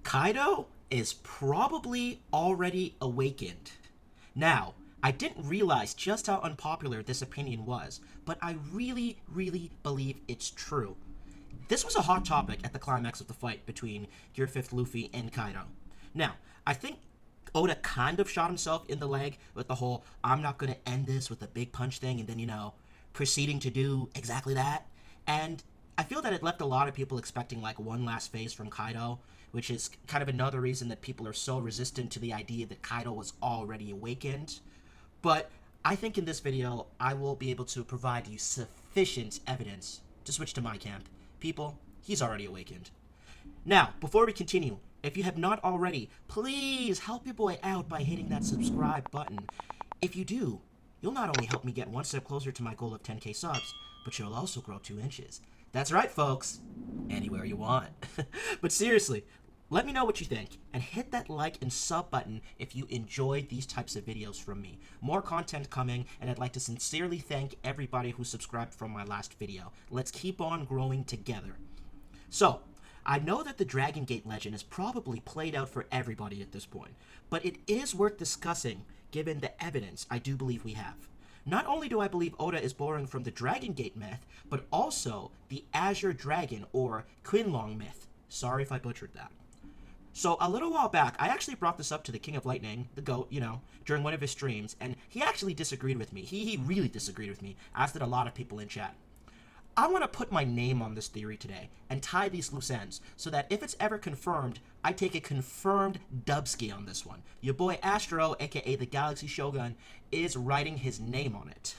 Kaidou is probably already awakened. Now, I didn't realize just how unpopular this opinion was, but I really, really believe it's true. This was a hot topic at the climax of the fight between Gear 5th Luffy and Kaidou. Now, I think Oda kind of shot himself in the leg with the whole, I'm not going to end this with a big punch thing, and then, proceeding to do exactly that. And I feel that it left a lot of people expecting like one last phase from Kaidou, which is kind of another reason that people are so resistant to the idea that Kaidou was already awakened. But I think in this video, I will be able to provide you sufficient evidence to switch to my camp. People, he's already awakened. Now, before we continue, if you have not already, please help your boy out by hitting that subscribe button. If you do, you'll not only help me get one step closer to my goal of 10k subs, but you'll also grow 2 inches. That's right, folks. Anywhere you want. But seriously, let me know what you think, and hit that like and sub button if you enjoyed these types of videos from me. More content coming, and I'd like to sincerely thank everybody who subscribed from my last video. Let's keep on growing together. So, I know that the Dragon Gate legend is probably played out for everybody at this point, but it is worth discussing given the evidence I do believe we have. Not only do I believe Oda is borrowing from the Dragon Gate myth, but also the Azure Dragon or Quinlong myth. Sorry if I butchered that. So a little while back, I actually brought this up to the King of Lightning, the GOAT, during one of his streams, and he actually disagreed with me. He really disagreed with me, as did a lot of people in chat. I want to put my name on this theory today and tie these loose ends so that if it's ever confirmed, I take a confirmed dubski on this one. Your boy Astro, aka the Galaxy Shogun, is writing his name on it.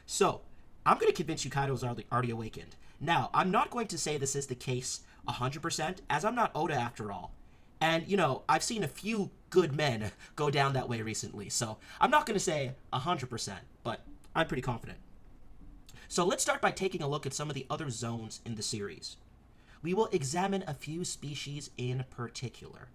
So, I'm going to convince you Kaidou's already awakened. Now, I'm not going to say this is the case 100%, as I'm not Oda after all. And, I've seen a few good men go down that way recently, so I'm not going to say 100%, but I'm pretty confident. So let's start by taking a look at some of the other zones in the series. We will examine a few species in particular.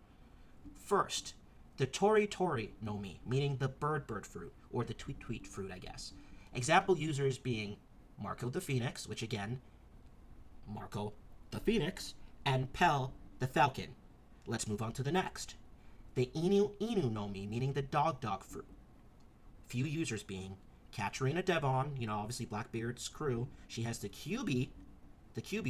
First, the Tori Tori no Mi, meaning the bird fruit, or the tweet fruit, I guess. Example users being Marco the Phoenix, which again, Marco the Phoenix, and Pel the Falcon. Let's move on to the next. The Inu Inu no Mi, meaning the dog fruit. Few users being Katarina Devon, obviously Blackbeard's crew. She has the QB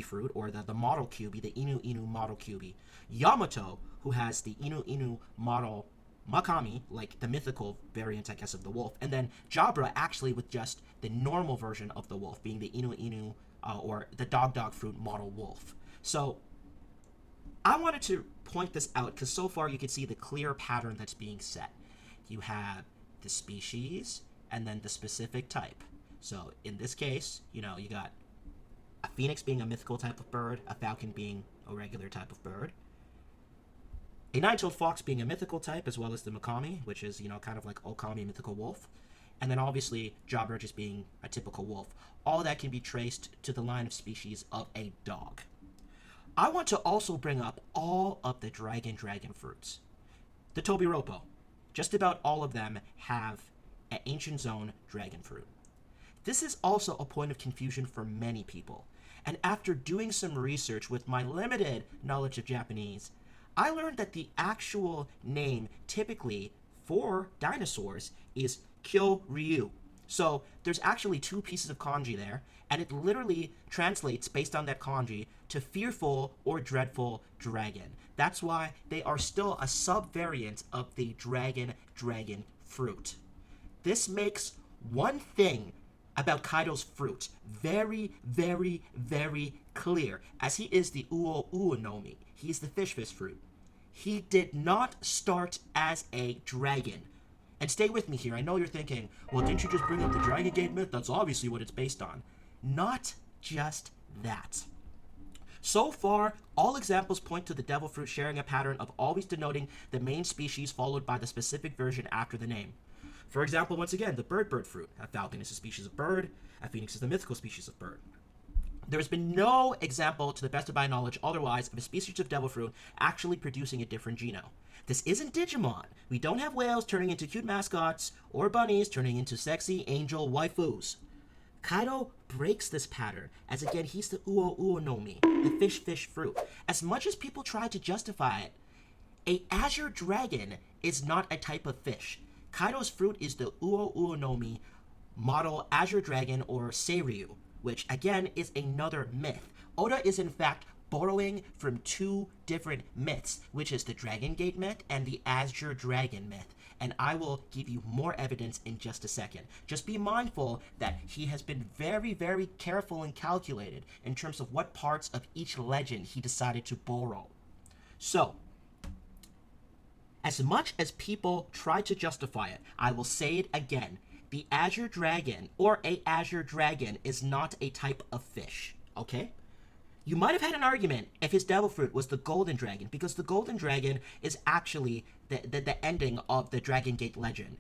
fruit, or the model QB, the Inu Inu model QB. Yamato, who has the Inu Inu model Makami, like the mythical variant, I guess, of the wolf. And then Jabra, actually, with just the normal version of the wolf, being the Inu Inu, or the dog fruit model wolf. So, I wanted to point this out, because so far you can see the clear pattern that's being set. You have the species, and then the specific type. So in this case, you got a phoenix being a mythical type of bird, a falcon being a regular type of bird, a nine-tailed fox being a mythical type, as well as the Makami, which is, kind of like Okami, mythical wolf, and then obviously Jabra just being a typical wolf. All that can be traced to the line of species of a dog. I want to also bring up all of the dragon fruits. The Tobiropo. Just about all of them have an ancient zone dragon fruit. This is also a point of confusion for many people, and after doing some research with my limited knowledge of Japanese, I learned that the actual name typically for dinosaurs is Kyo-ryu. So there's actually 2 pieces of kanji there, and it literally translates based on that kanji to fearful or dreadful dragon. That's why they are still a sub-variant of the dragon fruit. This makes one thing about Kaidou's fruit very, very, very clear, as he is the Uo Uo no Mi. He is the fish fruit. He did not start as a dragon. And stay with me here. I know you're thinking, well, didn't you just bring up the Dragon Gate myth? That's obviously what it's based on. Not just that. So far, all examples point to the devil fruit sharing a pattern of always denoting the main species followed by the specific version after the name. For example, once again, the bird fruit. A falcon is a species of bird. A phoenix is the mythical species of bird. There has been no example, to the best of my knowledge, otherwise, of a species of devil fruit actually producing a different geno. This isn't Digimon. We don't have whales turning into cute mascots, or bunnies turning into sexy angel waifus. Kaido breaks this pattern, as again, he's the Uo Uo no Mi, the fish fruit. As much as people try to justify it, a azure dragon is not a type of fish. Kaido's fruit is the Uo Uo no Mi model azure dragon, or Seiryu, which again is another myth. Oda is in fact borrowing from two different myths, which is the Dragon Gate myth and the Azure Dragon myth. And I will give you more evidence in just a second. Just be mindful that he has been very, very careful and calculated in terms of what parts of each legend he decided to borrow. So, as much as people try to justify it, I will say it again. The Azure Dragon, or a Azure Dragon, is not a type of fish, okay? You might have had an argument if his devil fruit was the Golden Dragon, because the Golden Dragon is actually the ending of the Dragon Gate legend.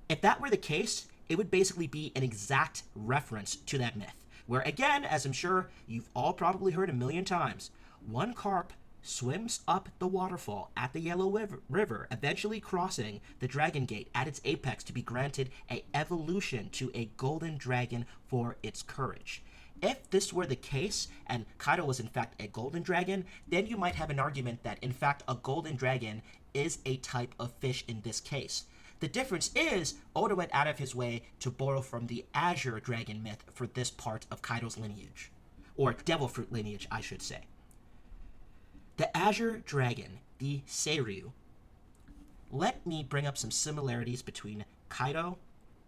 If that were the case, it would basically be an exact reference to that myth, where again, as I'm sure you've all probably heard a million times, one carp swims up the waterfall at the Yellow River, eventually crossing the Dragon Gate at its apex to be granted an evolution to a golden dragon for its courage. If this were the case, and Kaido was in fact a golden dragon, then you might have an argument that in fact a golden dragon is a type of fish in this case. The difference is, Oda went out of his way to borrow from the Azure Dragon myth for this part of Kaido's lineage. Or devil fruit lineage, I should say. The Azure Dragon, the Seiryu. Let me bring up some similarities between Kaido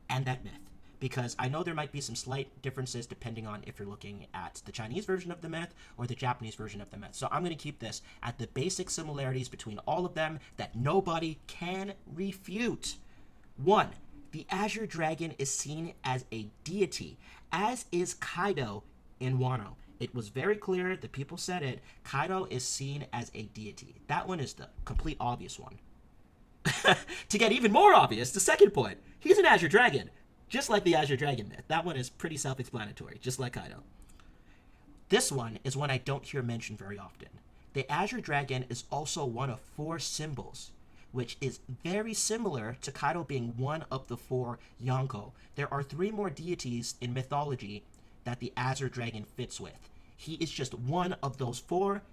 and that myth, because I know there might be some slight differences depending on if you're looking at the Chinese version of the myth or the Japanese version of the myth. So I'm going to keep this at the basic similarities between all of them that nobody can refute. 1. The Azure Dragon is seen as a deity, as is Kaido in Wano. It was very clear, the people said it, Kaido is seen as a deity. That one is the complete obvious one. To get even more obvious, the second point, he's an Azure Dragon, just like the Azure Dragon myth. That one is pretty self-explanatory, just like Kaido. This one is one I don't hear mentioned very often. The Azure Dragon is also one of 4 symbols, which is very similar to Kaido being one of the 4 Yonko. There are 3 more deities in mythology that the Azure Dragon fits with. He is just one of those 4,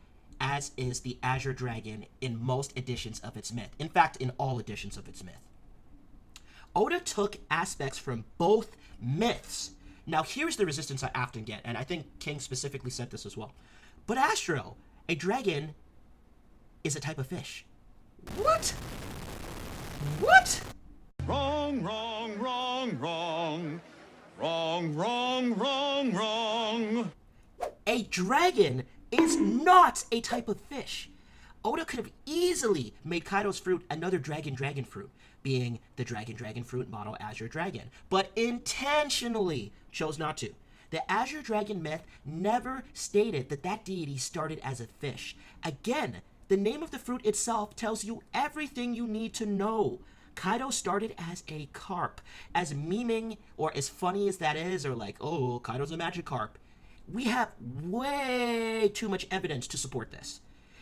as is the Azure Dragon in most editions of its myth. In fact, in all editions of its myth. Oda took aspects from both myths. Now, here's the resistance I often get, and I think King specifically said this as well. But Astro, a dragon, is a type of fish. What? What? Wrong, wrong, wrong, wrong. Wrong, wrong, wrong, wrong. A dragon is not a type of fish. Oda could have easily made Kaido's fruit another dragon fruit, being the dragon fruit model Azure Dragon, but intentionally chose not to. The Azure Dragon myth never stated that that deity started as a fish. Again, the name of the fruit itself tells you everything you need to know. Kaido started as a carp. As memeing, or as funny as that is, or like, oh, Kaido's a magic carp, we have way too much evidence to support this.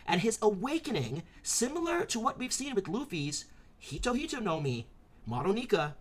And his awakening, similar to what we've seen with Luffy's Hito no Mi, Madonika,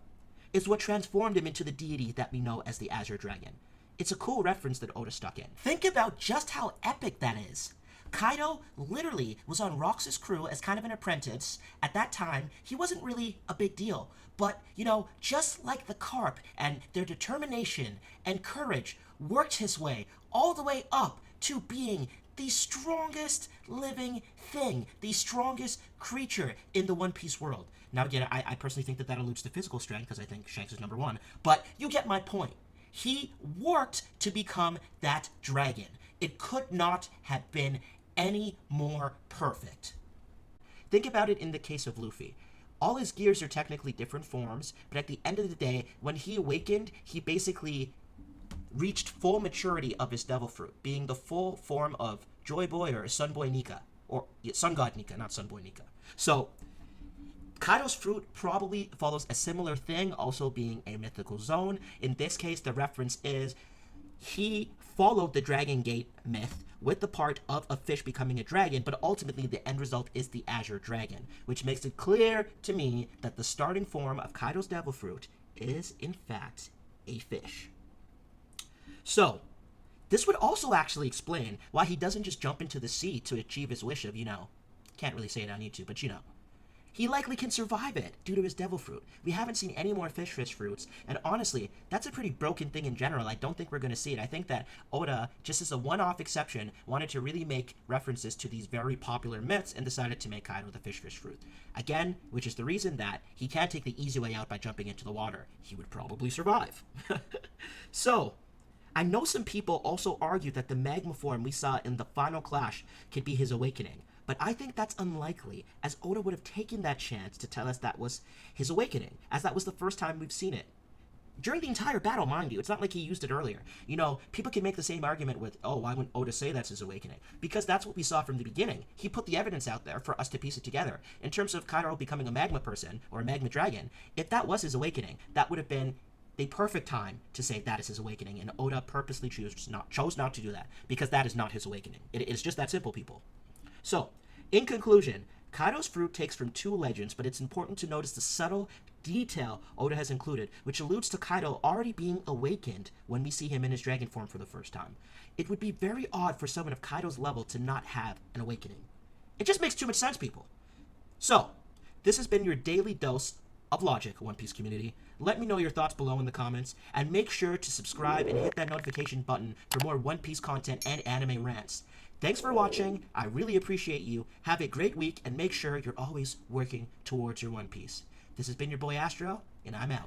is what transformed him into the deity that we know as the Azure Dragon. It's a cool reference that Oda stuck in. Think about just how epic that is. Kaido literally was on Rox's crew as kind of an apprentice. At that time, he wasn't really a big deal. But, you know, just like the carp and their determination and courage worked his way all the way up to being the strongest living thing, the strongest creature in the One Piece world. Now, again, I personally think that alludes to physical strength, because I think Shanks is number 1. But you get my point. He worked to become that dragon. It could not have been any more perfect. Think about it in the case of Luffy. All his gears are technically different forms, but at the end of the day, when he awakened, he basically reached full maturity of his devil fruit, being the full form of Joy Boy or Sun Boy Nika, or Sun God Nika, not Sun Boy Nika. So, Kaido's fruit probably follows a similar thing, also being a mythical zone. In this case, the reference is he followed the Dragon Gate myth with the part of a fish becoming a dragon, but ultimately the end result is the Azure Dragon, which makes it clear to me that the starting form of Kaido's devil fruit is, in fact, a fish. So, this would also actually explain why he doesn't just jump into the sea to achieve his wish of, can't really say it on YouTube, but he likely can survive it due to his devil fruit. We haven't seen any more fish fruits, and honestly, that's a pretty broken thing in general. I don't think we're going to see it. I think that Oda, just as a one-off exception, wanted to really make references to these very popular myths and decided to make Kaidou the fish fruit. Again, which is the reason that he can't take the easy way out by jumping into the water. He would probably survive. So, I know some people also argue that the magma form we saw in the final clash could be his awakening, but I think that's unlikely, as Oda would have taken that chance to tell us that was his awakening, as that was the first time we've seen it. During the entire battle, mind you, it's not like he used it earlier. People can make the same argument with, oh, why wouldn't Oda say that's his awakening? Because that's what we saw from the beginning. He put the evidence out there for us to piece it together. In terms of Kaidou becoming a magma person, or a magma dragon, if that was his awakening, that would have been the perfect time to say that is his awakening, and Oda purposely chose not to do that, because that is not his awakening. It is just that simple, people. So, in conclusion, Kaidou's fruit takes from two legends, but it's important to notice the subtle detail Oda has included, which alludes to Kaidou already being awakened when we see him in his dragon form for the first time. It would be very odd for someone of Kaidou's level to not have an awakening. It just makes too much sense, people. So, this has been your daily dose of logic, One Piece community. Let me know your thoughts below in the comments, and make sure to subscribe and hit that notification button for more One Piece content and anime rants. Thanks for watching. I really appreciate you. Have a great week, and make sure you're always working towards your One Piece. This has been your boy Astro, and I'm out.